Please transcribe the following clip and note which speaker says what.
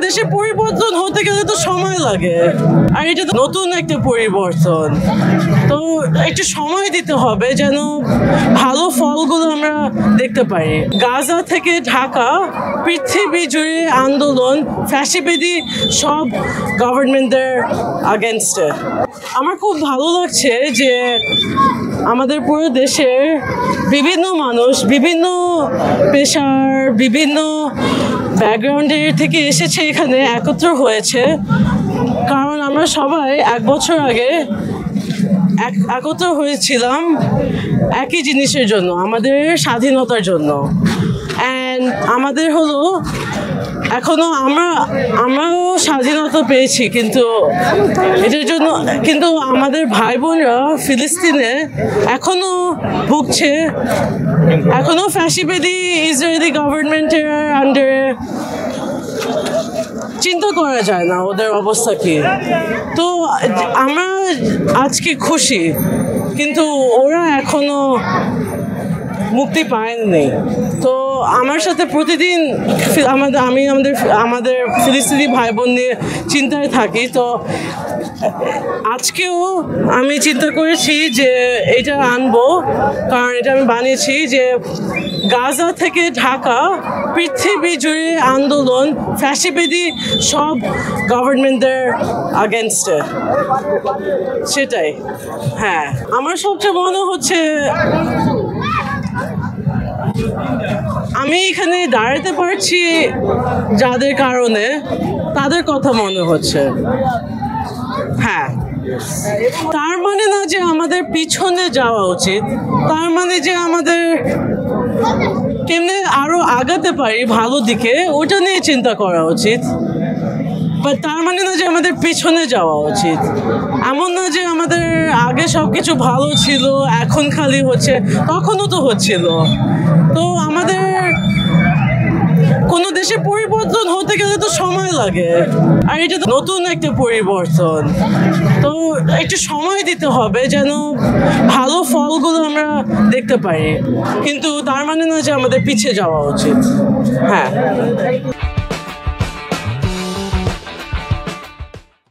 Speaker 1: দেশে পরিবর্তন হতে গেলে তো সময় লাগে, আর এটা তো নতুন একটা পরিবর্তন, তো একটু সময় দিতে হবে যেন ভালো ফলগুলো আমরা দেখতে পারি। গাজা থেকে ঢাকা, পৃথিবী জুড়ে আন্দোলন, ফ্যাসিবাদী সব গভর্নমেন্টের আগেনস্টে। আমার খুব ভালো লাগছে যে আমাদের পুরো দেশের বিভিন্ন মানুষ, বিভিন্ন পেশার, বিভিন্ন ব্যাকগ্রাউন্ডের থেকে এসেছে, এখানে একত্র হয়েছে, কারণ আমরা সবাই 1 বছর আগে একত্র হয়েছিলাম একই জিনিসের জন্য, আমাদের স্বাধীনতার জন্য। অ্যান্ড আমাদের হলো এখনো আমরাও স্বাধীনতা পেয়েছি, কিন্তু এটার জন্য কিন্তু আমাদের ভাই বোনরা ফিলিস্তিনে এখনো ভুগছে, এখনো ফ্যাসিবাদী ইসরায়েলি গভর্নমেন্টের আন্ডারে। চিন্তা করা যায় না ওদের অবস্থা কি। তো আমরা আজকে খুশি, কিন্তু ওরা এখনো মুক্তি পায়নি। তো আমার সাথে প্রতিদিন আমাদের ফিলিস্তিনি ভাই বোন নিয়ে চিন্তায় থাকি। তো আজকেও আমি চিন্তা করেছি যে এটা আনবো, কারণ এটা আমি বানিয়েছি যে গাজা থেকে ঢাকা, পৃথিবী জুড়ে আন্দোলন, ফ্যাসিবাদী সব গভর্নমেন্টের আগেনস্টে। সেটাই। হ্যাঁ, আমার সবচেয়ে মনে হচ্ছে আমি এখানে দাঁড়াতে পারছি যাদের কারণে, তাদের কথা মনে হচ্ছে। হ্যাঁ, তার মানে না যে আমাদের পিছনে যাওয়া উচিত, তার মানে যে আমাদের কেমনে আরো আগাতে পারি ভালো দিকে, ওটা নিয়ে চিন্তা করা উচিত। তার মানে না যে আমাদের পিছনে যাওয়া উচিত। এমন না যে আমাদের আগে সবকিছু ভালো ছিল, এখন খালি হচ্ছে, তখনও তো হচ্ছিল। তো আমাদের কোনো দেশে পরিবর্তন হতে গেলে তো সময় লাগে, আর এটা তো নতুন একটা পরিবর্তন, তো একটু সময় দিতে হবে যেন ভালো ফলগুলো আমরা দেখতে পারি, কিন্তু তার মানে না যে আমাদের পিছিয়ে যাওয়া উচিত। হ্যাঁ।